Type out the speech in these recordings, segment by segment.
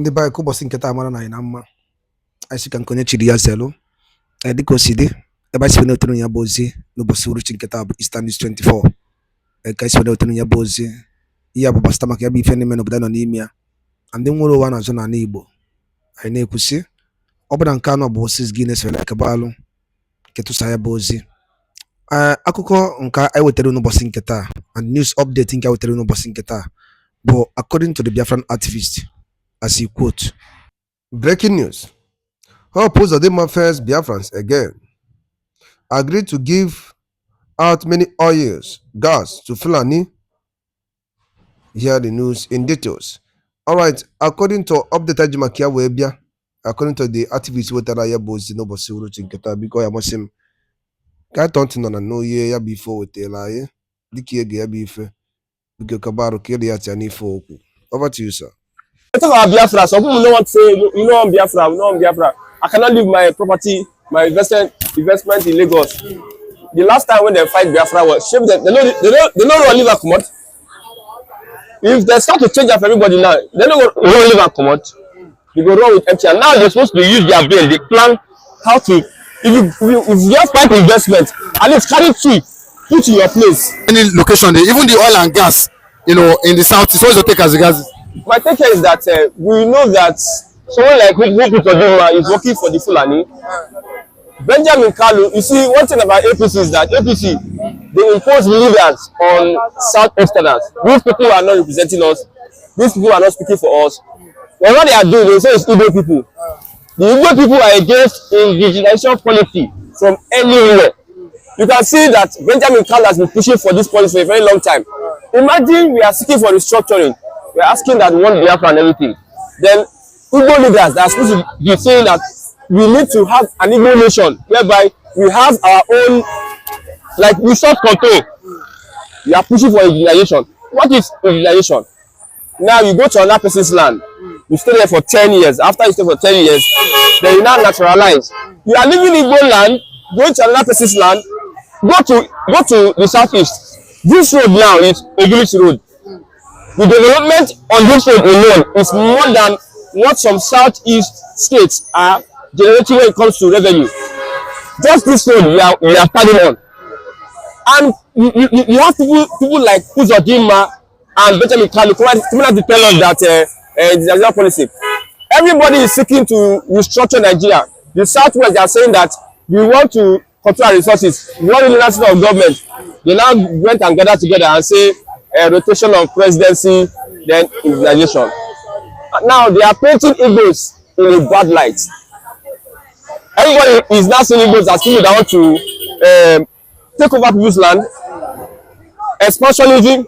Ndị ba ko bosi nketa amara na ina mma. Aisi kan konye chiri ya zelo. Diko sidi eba si na otunu ya bozi no bosi uruchi nketa bu Eastern News 24. Ka isi na otunu ya bozi. Iya bu basta maka ya bi ife ne men obodo no n'imia. Andi nworo wa na zo na Igbo. Ai na ekusi. Obodo nka no bu sis Guinness wele ka balu. Ketu sa ya bozi. Akụkọ nka ai wetere no bosi nketa and news update nka wetere no bosi nketa. But according to the Biafran activist, as he quote, breaking news. Uzodinma first Biafrans again agreed to give out many oils, gas to Fulani. Hear the news in details. All right, according to updated Jimakia Webia, according to the activist with Raya Bozi no Bosuru Chinketa, because I must him. Can't talk to no year before with the lie. Dicky Gabife. Over to you, sir. Talk about Biafra. Some people don't want to say, you know, I'm Biafra, Biafra. I cannot leave my property, my investment in Lagos. The last time when they fight Biafra was shame them. They don't run leave and come out. If they start to change up everybody now, they don't run leave and come out. They go wrong with empty. And now they're supposed to use their brain. They plan how to. If you have fight investment, at least carry two. Put in your place. Any location there, even the oil and gas, you know, in the south, is always take as the gas. My take here is that we know that someone like Uzodinma is working for the Fulani. Benjamin Kalu, you see, one thing about APC is that APC, they impose leaders on Southeasterners. These people are not representing us. These people are not speaking for us. And what they are doing, they say it's Igbo people. The Igbo people are against indigenization policy from anywhere. You can see that Benjamin Kalu has been pushing for this policy for a very long time. Imagine we are seeking for restructuring. We are asking that we want Biafra and everything. Then Igbo leaders that are supposed to be saying that we need to have an Igbo nation whereby we have our own, like resource control. We are pushing for indigenization. What is indigenization? Now you go to another person's land. You stay there for 10 years. After you stay for 10 years, then you now naturalize. You are living in Igbo land, going to another person's land. Go to the southeast. This road now is Ogilish Road. The development on this road alone is more than what some southeast states are generating when it comes to revenue. Just this road we are starting on. And you have people like Uzodinma and Benjamin Kalu coming out to tell us that Nigeria policy. Everybody is seeking to restructure Nigeria. The southwest, they are saying that we want to control our resources. Not really national government. They now went and gathered together and say rotation of presidency, then indigenization. Now they are painting Igbos in a bad light. Everybody is now seeing Igbos as people that want to take over people's land. Expansionism.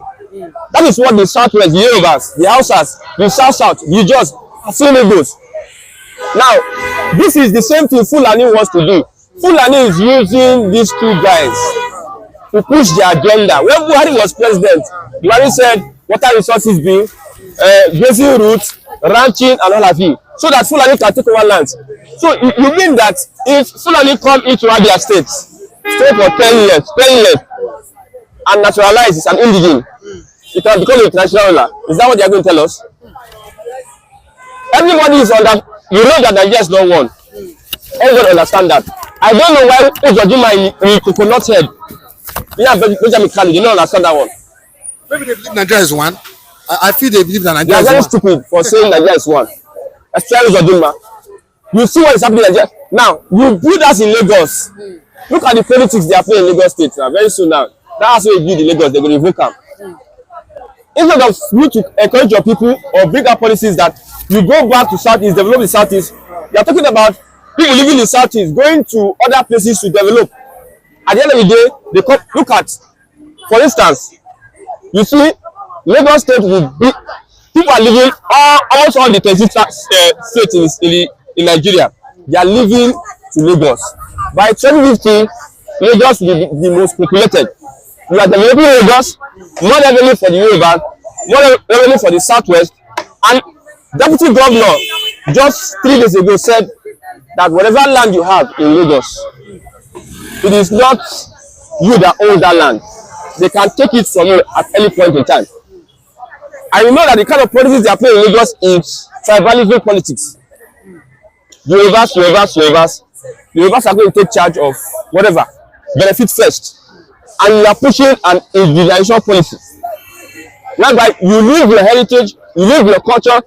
That is what the southwest, the Yorubas, the Hausas, the south, the Jos are seeing Igbos. Now, this is the same thing Fulani wants to do. Fulani is using these two guys to push their agenda. When Buhari was president, Buhari said water resources being grazing routes, ranching, and all of it, so that Fulani can take over lands. So you mean that if Fulani come into their states, stay for 10 years, and naturalize as an indigene, it can become international law. Is that what they are going to tell us? Everybody is on that. You know that Nigeria is not one. Everyone understand that. I don't know why Uzodinma in coconut head. Yeah, Benjamin Kalu, you don't understand that one. Maybe they believe Nigeria is one. I feel they believe that Nigeria is one. They are very stupid for saying Nigeria is one. Especially Uzodinma. You see what is happening in Nigeria. Now, you build us in Lagos. Look at the politics they are playing in Lagos State now. Very soon now. That's why you build in Lagos. They're going to revoke them. Instead of you to encourage your people or bring up policies that you go back to Southeast, develop the Southeast, you are talking about people living in Southeast going to other places to develop. At the end of the day, they come, look at, for instance, you see, Lagos State will be, people are living almost all the 26 states in Nigeria. They are living to Lagos. By 2050, Lagos will be the most populated. We are developing Lagos, more revenue for the Yoruba, more revenue for the Southwest, and Deputy Governor just 3 days ago said that whatever land you have in Lagos, it is not you that own that land. They can take it from you at any point in time. I know that the kind of policies they are playing in Lagos is tribalism politics. Yorubas are going to take charge of whatever, benefit first. And you are pushing an individualization policy. Whereby you leave your heritage, you leave your culture.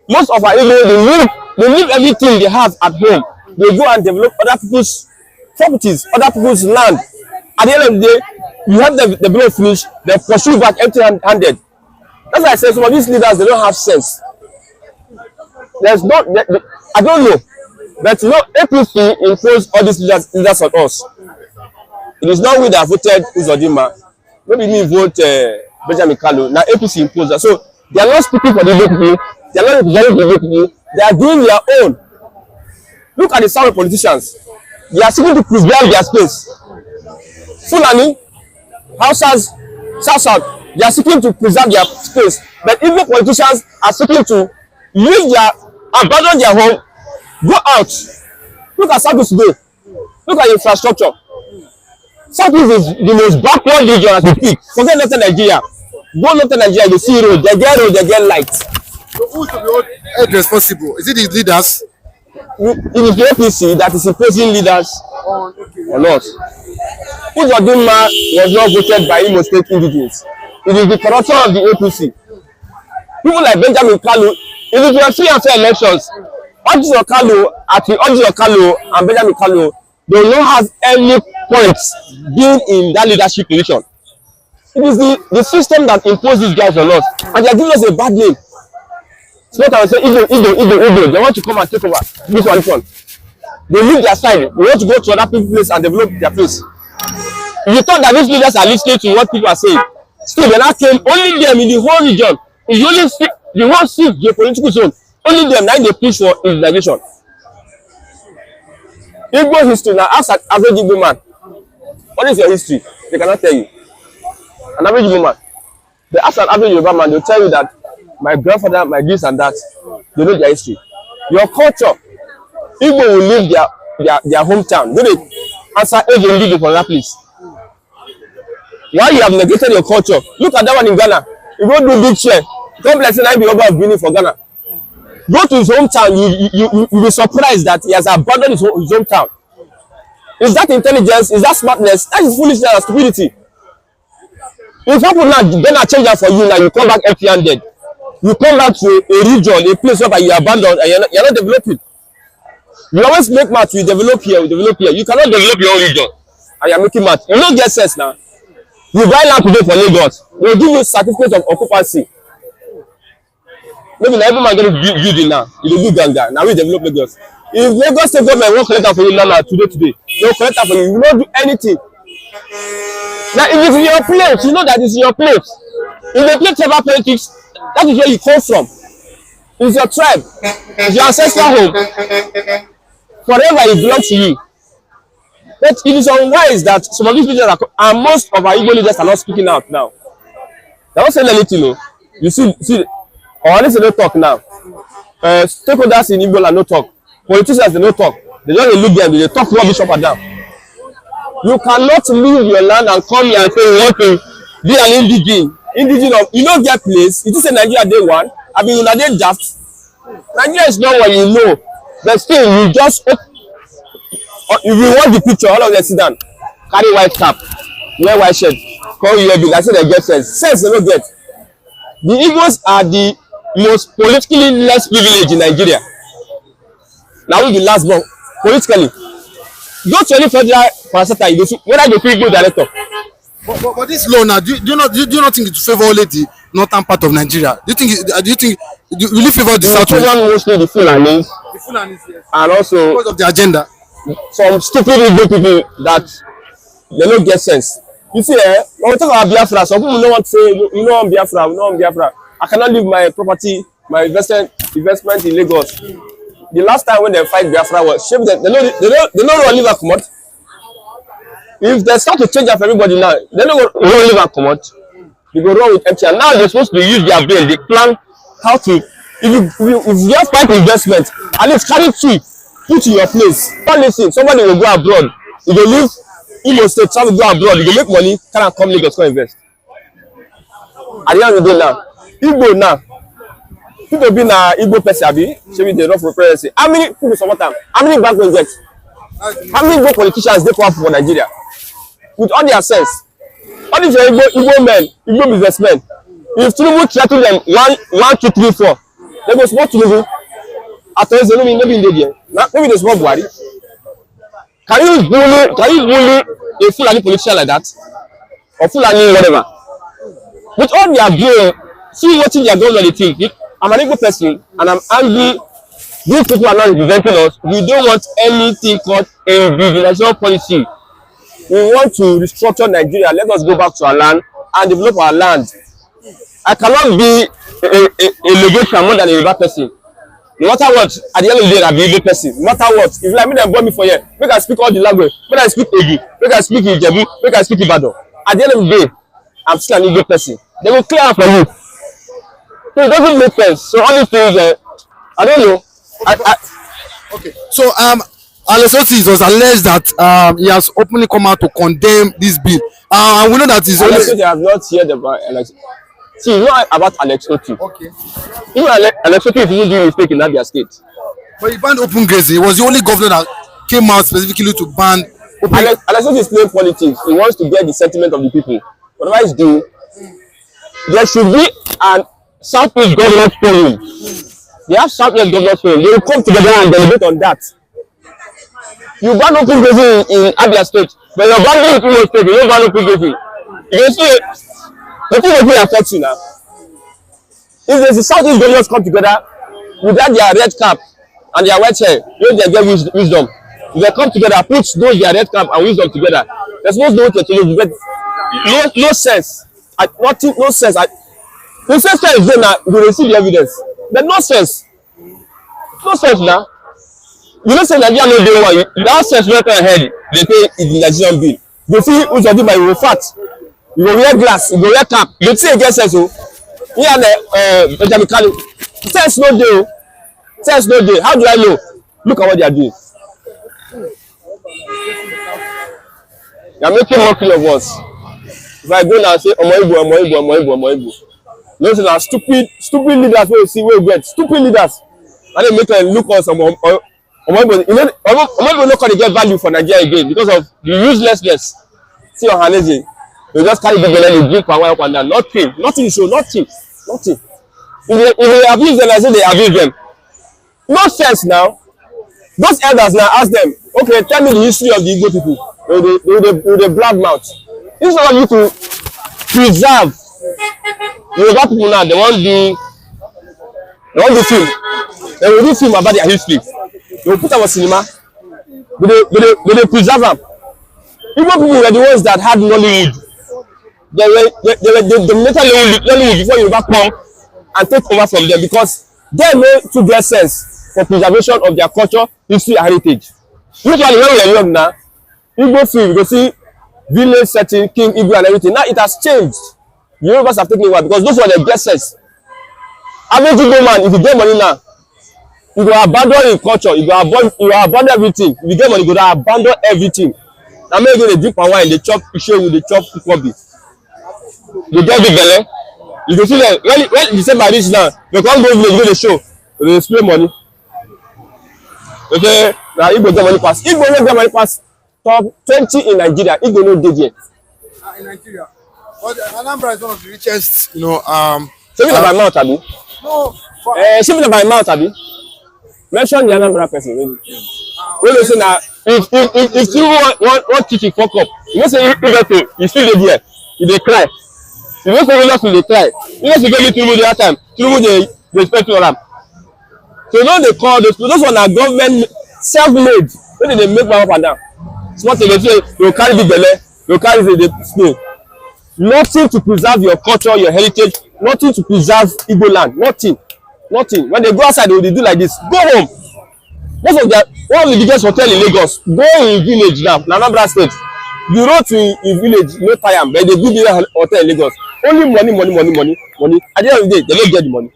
Most of our Igbo, they leave everything they have at home. They go and develop other people's properties, other people's land. At the end of the day, you have the develop finish, they pursue back empty-handed. That's why I say some of these leaders, they don't have sense. There's not, I don't know, but you know, APC imposed all these leaders on us. It is not we that voted Uzodinma. Maybe me vote Benjamin Kalu. Now APC imposed that. So they are not speaking for the people. They are not representing the people. They are doing their own. Look at the South politicians. They are seeking to preserve their space. Fulani, Hausas, South, they are seeking to preserve their space. But even politicians are seeking to abandon their home, go out. Look at South today. Look at infrastructure. Southeast is the most backward region as we speak. Forget Northern Nigeria. Go Northern Nigeria, you see road, they get light. So who is to be held responsible? Is it the leaders? It is the APC that is imposing leaders on us. Uzodinma was not voted by Imo State indigents. It is the corruption of the APC. People like Benjamin Kalu, if it were free and fair elections, Kalu and Benjamin Kalu, they will not have any points being in that leadership position. It is the system that imposes these guys on us, and they are giving us a bad name. So what I will say, Igbo, they want to come and take over this one. They leave their side, they want to go to other people's place and develop their place. If you thought that these leaders are listening to what people are saying, still they not came, only them in the whole region, is only the whole shift geopolitical zone, only them now they push for individualization. Igbo history now, ask an average Igbo man, what is your history? They cannot tell you. An average Igbo man. They ask an average Yoruba man, they'll tell you that my grandfather, my this and that, they know their history. Your culture, Igbo will leave their hometown. When they answer age, they leave from that place. Why you have negated your culture? Look at that one in Ghana. You go do big share. Come like say I be over of Benin for Ghana. Go to his hometown, you'll be surprised that he has abandoned his hometown. Is that intelligence? Is that smartness? That is foolishness and stupidity. If people now then I change that for you, now you come back empty-handed. You come back to a region, a place where you abandoned and you're not developing. You always make math, you develop here. You cannot develop your own region and you're making math. You don't get sense now. You buy land today for Lagos, they'll give you certificate of occupancy. Maybe every man get building now. You do ganga. Now we develop Lagos. If Lagos state government won't collect that for you now today, they'll collect that for you. You will not do anything. Now if it's in your place, you know that it's in your place. If they play tribal politics, that is where you come from. It's your tribe. It's your ancestral home. Forever it belongs to you. But it is unwise that some of these leaders and most of our Igbo leaders are not speaking out now. They're not saying anything, no. You see, or at least they don't talk now. Stakeholders in Igbo land no talk. Politicians they don't talk. They just look them, they talk rubbish up and down. You cannot leave your land and come here and say you want to be an indigene. You don't get place. It is a Nigeria day one. I mean, you know they daft. Nigeria is not what you know, but still you just. If you watch the picture, all of them sit down, carry white cap, wear white shirt, call you big. I say they get sense. Sense they don't get. The Igbos are the most politically less privileged in Nigeria. Now we the last one politically. Go to any federal parastatal, you see whether they feel Igbo director. But this law now, do you not think it favor only the northern part of Nigeria? Do you think will it favor the south? Mostly the Fulani. The Fulani, yes. And also because of the agenda. Some stupid Igbo people that they don't get sense. You see, when we talk about Biafra, some people don't want to say, you know, Biafra, we know Biafra. I cannot leave my property, my investment in Lagos. The last time when they fight Biafra was shame them. They don't leave a come out. If they start to change up everybody now, they don't leave a come out. They go wrong with empty. And now they're supposed to use their brain. They plan how to. If you have fight investment, at least carry two. Put in your place. Don't listen. Somebody will go abroad. If they leave Imo State, travel go abroad. If they make money, can come Lagos, come invest. At the end of the day now, Igbo now, Fit to be na Igbo person abi, shey we dey run for presidency. How many people support am? How many bank get? How many Igbo politicians dey powerful for Nigeria? With all their sense, all these Igbo men, Igbo businessmen, if Tinubu threaten them 1, 2, 3, 4, they go support Tinubu. After this, no be in there. Maybe they support Buhari. Can you bully a Fulani politician like that? Or Fulani whatever? With all they are doing, see what they are doing on the thing. I'm an Igbo person and I'm angry. These people are not representing us. We don't want anything called a regionalization policy. We want to restructure Nigeria. Let us go back to our land and develop our land. I cannot be a Lagosian more than a Yoruba person. No matter what, at the end of the day, I'm a Igbo person. No matter what, if you like me, then born me for here. Make I speak all the language. Make I speak Egi. Make I speak Ijebu. Make I speak Ibadan. At the end of the day, I'm still an Igbo person. They will clear out for you. So it doesn't make sense. So all these things, I don't know. Okay. So Alessandro, it was alleged that he has openly come out to condemn this bill. And we know that he's only. They have not heard about Alex. See, you know about Alex Oti. Okay. You know Alex Oti is even doing a mistake in Abia State. But he banned open grazing. He was the only governor that came out specifically to ban open. Alex Oti is playing politics. He wants to get the sentiment of the people. Whatever he's doing, there should be an Southeast Governors Forum. They have Southeast Governors Forum. They will come together and deliberate on that. You ban open grazing in Abia State, but you're banning Imo State. You don't ban open grazing. You can see the thing will affect you now. If there's the Southeast Governors come together without their red cap and their white hair, they get wisdom. If they come together, put those their red cap and wisdom together, they're supposed to know what to get no sense. Nothing, no sense. The sense is there now, you will see the evidence. But no sense. No sense now. You don't say Nigeria no dey one. That sense right ahead, they pay the Nigerian bill. You see Uzodinma, you will fat. You will wear glass, you will wear cap. You see again sense o. Here and Benjamin Kalu. Sense no dey o. Sense no dey. How do I know? Look at what they are doing. They are making mockery of us. If I go now and say Omo Igbo. Those are stupid leaders wey you see wey get stupid leaders. And they make them look us Omo Igbo. You know, Omo Igbo no come get value for Nigeria again because of the uselessness. See your Hanese. You just carry the belly, you drink power up and down. Nothing show, nothing. If they abuse them, I say they abuse them. No sense now. Those elders now ask them, okay, tell me the history of the Igbo people. With a black mouth. Instead of you to preserve Yoruba people now, they want to film. They will do film about their history. They will put them on cinema. They preserve them. Igbo people were the ones that had Nollywood. They dominated Nollywood before Yoruba come and take over from them because they know to get sense for preservation of their culture, history, and heritage. Usually when we are young now, Igbo film, you go see village setting, King Igbo and everything. Now it has changed. The Yorubas have taken over because those were the best sense. Average Igbo man, if you get money now, you go abandon your culture, you go abandon everything. If you get money, you go abandon everything. Now maybe they drink palm wine, they chop ishewu, they chop kobe. They get big belly. You go see them when December reach now, they come go village, go the show, they spray money. Okay, now Igbo get money pass. Igbo no get money pass. Top 20 in Nigeria. Igbo no dey there. In Nigeria. But Anambra is one of the richest, Say me by mouth, abi? No. Say me by mouth, abi? Mention the Anambra person. When you say now, if you want teaching fuck up, you know say you still dey there. You dey cry. You know say you dey cry. You know say you get Tinubu the other time. Tinubu dey respect you all am. So you know they call those one are government self-made. When they make money up and down. Small thing they say you carry big belle, you carry the snow. Nothing to preserve your culture, your heritage. Nothing to preserve Igbo land. Nothing. When they go outside, they will do like this. Go home. One of the biggest hotel in Lagos. Go in village now, Anambra State. The road to in village no tire am, but they build the hotel in Lagos. Only money. At the end of the day, they don't get the money.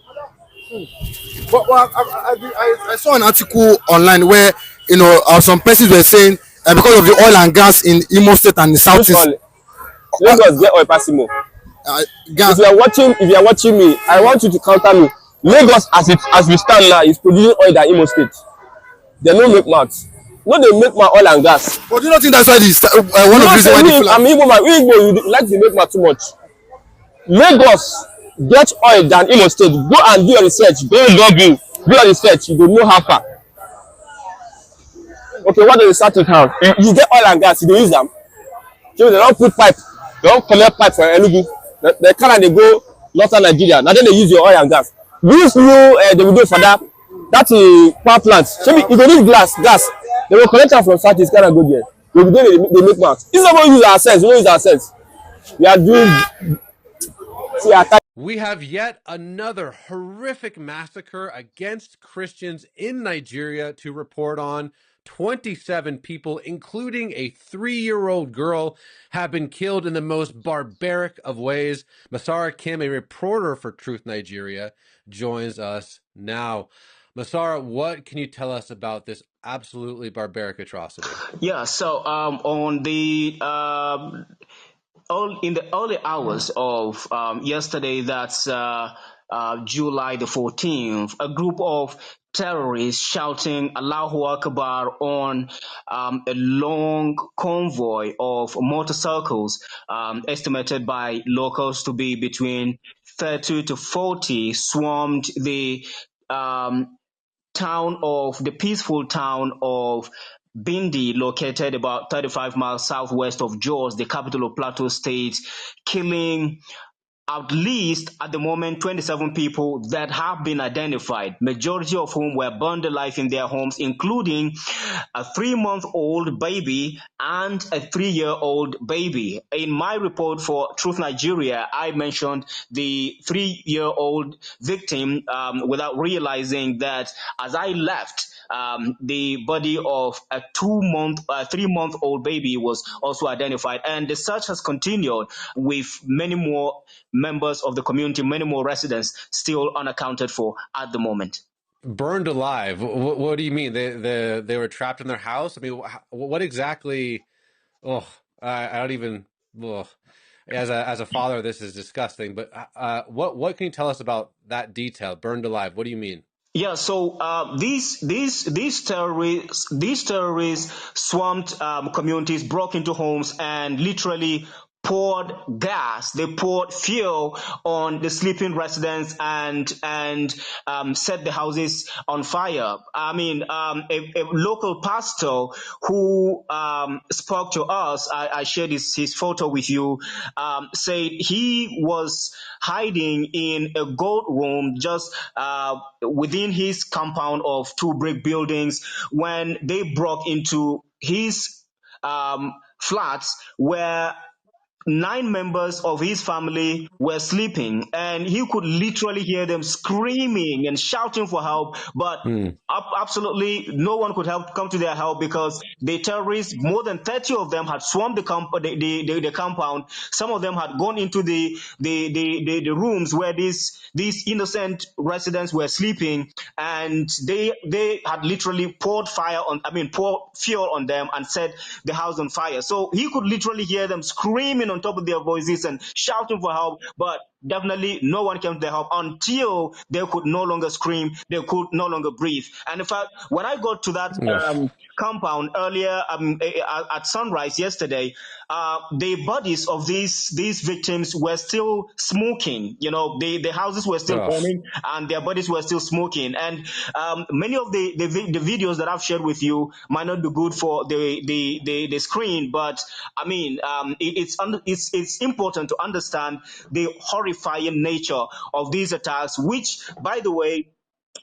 But I saw an article online where some persons were saying because of the oil and gas in Imo State and the Southeast. Lagos get oil pass Imo. Gas. If you are watching me, I want you to counter me. Lagos as we stand now is producing oil than Imo State. They no make mouth. No dey make mouth oil and gas. But do you not think that's why this one You of know the reasons say why the we I'm Fulani? Igbo man, we Igbo you like to make mouth too much. Lagos get oil than Imo State. Go and do your research. Go Google, do your research. You go know how far. Okay, what does the start with how? You get oil and gas, you dey use am. So they don put pipe, they don collect pipe for Enugu. The car dey go northern Nigeria. Na then they use your oil and gas. This new they will do for that power plant. Shebi you go need gas. They will collect am from southeast Ghana go there. They will dey make mouth. Instead of use ourselves, we no use ourselves. We are doing see attack. We have yet another horrific massacre against Christians in Nigeria to report on. 27 people, including a 3-year-old girl, have been killed in the most barbaric of ways. Massacre Kim, a reporter for Truth Nigeria, joins us now. Massacre, what can you tell us about this absolutely barbaric atrocity? Yeah, so on the in the early hours of yesterday, that's July the 14th, a group of terrorists shouting Allahu Akbar on a long convoy of motorcycles, estimated by locals to be between 30 to 40, swarmed um, the peaceful town of Bindi, located about 35 miles southwest of Jos, the capital of Plateau State, killing at least at the moment 27 people that have been identified, majority of whom were burned alive in their homes, including a 3-month-old baby and a 3-year-old baby. In my report for Truth Nigeria, I mentioned the 3-year-old victim without realizing that as I left, the body of a 3-month-old baby was also identified, and the search has continued with many more members of the community, many more residents still unaccounted for at the moment. Burned alive. What do you mean? They were trapped in their house? I mean, what exactly? Oh, I don't even. Oh. As a father, this is disgusting. But what can you tell us about that detail? Burned alive. What do you mean? Yeah, so these terrorists swarmed communities, broke into homes, and literally poured gas. They poured fuel on the sleeping residents and set the houses on fire. I mean, a local pastor who spoke to us, I shared his photo with you, said he was hiding in a gold room just within his compound of 2 brick buildings when they broke into his flats where 9 members of his family were sleeping, and he could literally hear them screaming and shouting for help, but absolutely no one could come to their help because the terrorists, more than 30 of them, had swarmed the compound. Some of them had gone into the rooms where these innocent residents were sleeping, and they had literally poured fuel on them and set the house on fire. So he could literally hear them screaming on top of their voices and shouting for help, but definitely no one came to their help until they could no longer scream, they could no longer breathe. And in fact, when I got to that compound earlier at sunrise yesterday, the bodies of these victims were still smoking. You know, the houses were still burning and their bodies were still smoking. And many of the videos that I've shared with you might not be good for the screen, but I mean, it's important to understand the horrifying nature of these attacks, which, by the way,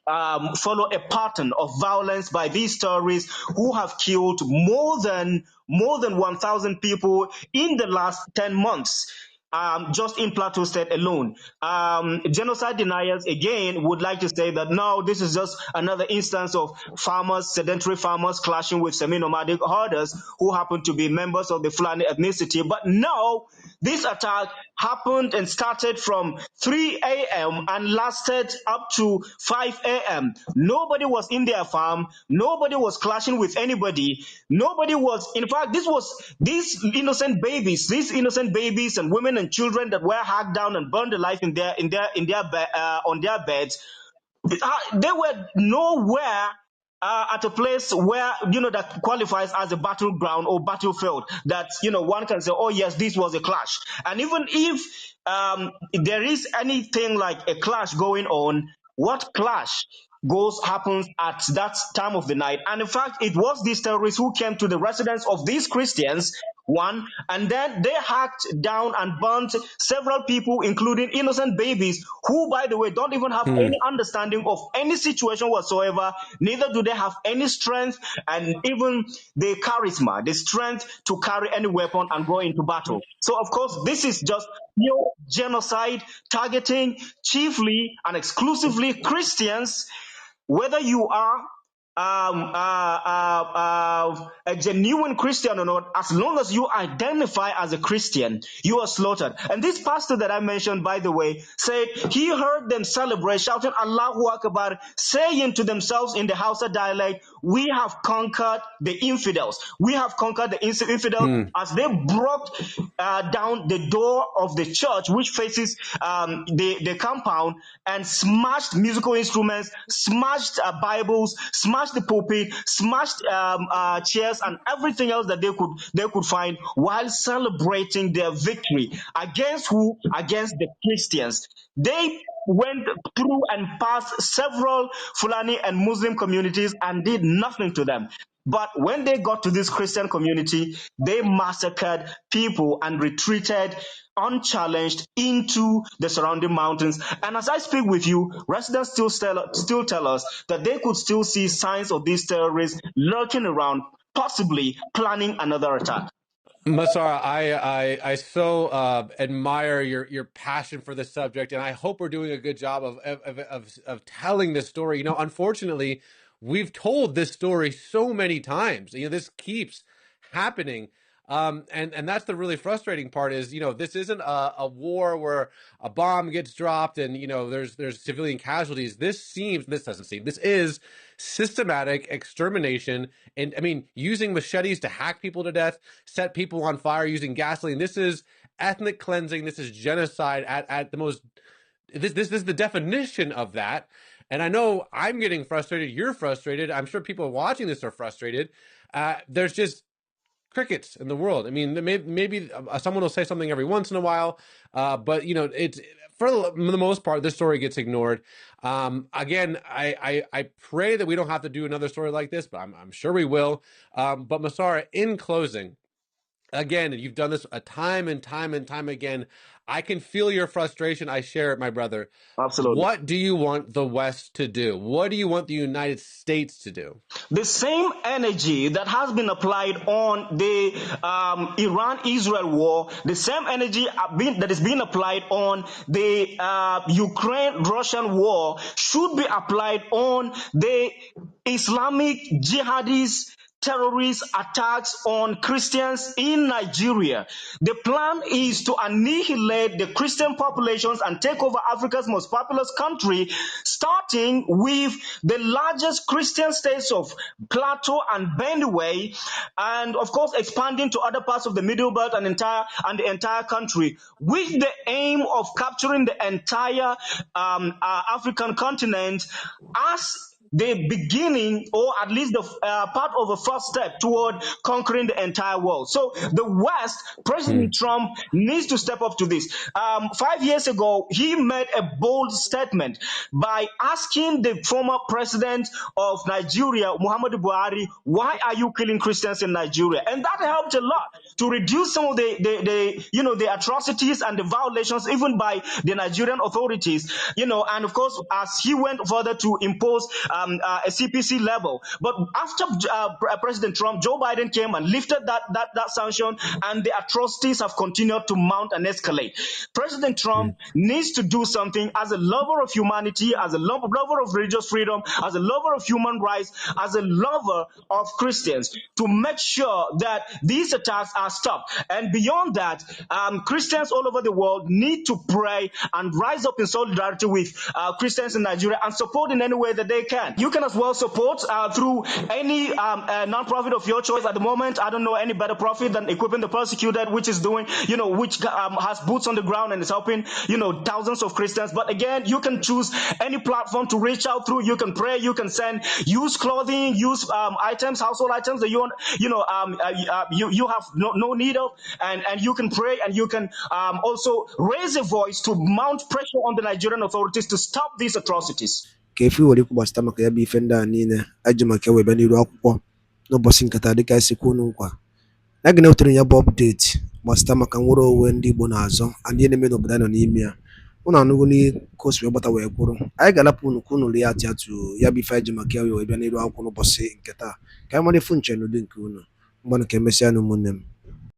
follow a pattern of violence by these terrorists who have killed more than 1,000 people in the last 10 months. Just in Plateau State alone. Genocide deniers, again, would like to say that no, this is just another instance of sedentary farmers clashing with semi-nomadic herders who happen to be members of the Fulani ethnicity. But no, this attack happened and started from 3 a.m. and lasted up to 5 a.m. Nobody was in their farm. Nobody was clashing with anybody. Nobody was, in fact, these innocent babies and women and children that were hacked down and burned alive on their beds They were nowhere at a place where that qualifies as a battleground or battlefield that one can say, oh yes, this was a clash. And even if there is anything like a clash going on, what clash happens at that time of the night? And in fact, it was these terrorists who came to the residence of these Christians, one, and then they hacked down and burnt several people, including innocent babies, who, by the way, don't even have any understanding of any situation whatsoever. Neither do they have any strength and even the charisma, the strength to carry any weapon and go into battle. So, of course, this is just pure genocide targeting chiefly and exclusively Christians, whether you are a genuine Christian or not. As long as you identify as a Christian, you are slaughtered. And this pastor that I mentioned, by the way, said he heard them celebrate, shouting Allahu Akbar, saying to themselves in the Hausa dialect, we have conquered the infidels. We have conquered the infidels, as they broke down the door of the church which faces the compound and smashed musical instruments, smashed Bibles, smashed the pulpit, smashed chairs and everything else that they could find, while celebrating their victory against who? Against the Christians. They went through and passed several Fulani and Muslim communities and did nothing to them. But when they got to this Christian community, they massacred people and retreated unchallenged into the surrounding mountains. And as I speak with you, residents still tell us that they could still see signs of these terrorists lurking around, possibly planning another attack. Masara, I so admire your passion for this subject, and I hope we're doing a good job of telling this story. Unfortunately, we've told this story so many times. This keeps happening. And that's the really frustrating part is, this isn't a war where a bomb gets dropped and, there's civilian casualties. This is systematic extermination. And I mean, using machetes to hack people to death, set people on fire using gasoline. This is ethnic cleansing. This is genocide at the most. This is the definition of that. And I know I'm getting frustrated. You're frustrated. I'm sure people watching this are frustrated. There's just crickets in the world. I mean, maybe someone will say something every once in a while, but it's for the most part, this story gets ignored. Again, I pray that we don't have to do another story like this, but I'm sure we will. But Massara, in closing, again, you've done this a time and time and time again. I can feel your frustration. I share it, my brother. Absolutely. What do you want the West to do? What do you want the United States to do? The same energy that has been applied on the Iran-Israel war, the same energy that is being applied on the Ukraine-Russian war should be applied on the Islamic jihadist terrorist attacks on Christians in Nigeria. The plan is to annihilate the Christian populations and take over Africa's most populous country, starting with the largest Christian states of Plateau and Benue, and of course expanding to other parts of the Middle Belt and the entire country, with the aim of capturing the entire African continent as the beginning, or at least the part of the first step toward conquering the entire world. So the West, President Trump needs to step up to this. 5 years ago, he made a bold statement by asking the former president of Nigeria, Muhammadu Buhari, why are you killing Christians in Nigeria? And that helped a lot to reduce some of the atrocities and the violations even by the Nigerian authorities, and of course, as he went further to impose a CPC level. But after President Trump, Joe Biden came and lifted that sanction, and the atrocities have continued to mount and escalate. President Trump needs to do something as a lover of humanity, as a lover of religious freedom, as a lover of human rights, as a lover of Christians, to make sure that these attacks are stopped. And beyond that, Christians all over the world need to pray and rise up in solidarity with Christians in Nigeria and support in any way that they can. you can as well support through any non-profit of your choice. At the moment, I don't know any better profit than Equipping the Persecuted, which is doing, which has boots on the ground and is helping, thousands of Christians. But again, you can choose any platform to reach out through. You can pray, you can send, use clothing, use items, household items that you have no need of, and you can pray, and you can also raise a voice to mount pressure on the Nigerian authorities to stop these atrocities. ka efi were ikwu gbasịta maka ya bụ ife ndị a niile aji maka ewebe n'iru akwụkwọ n'ụbọchị nkata dịka esi kwuo nkwa na gị na-ewetere ya bụ ọpdeti gbasịta maka nwere onwe ndị Igbo na-azọ ndị na-eme n'obodo anyị nọ n'ime ya. Unu anụgo n'iko si wee gbata wee kwuru anyị ga-alapụ unu ka unu rie atụ ya bụ ife aji maka ya wee bịa n'iru akwụkwọ n'ụbọchị nke taa ka anyị mara efu nche n'ụdị nke unu mgbanụ ka emesịa na ụmụnne m.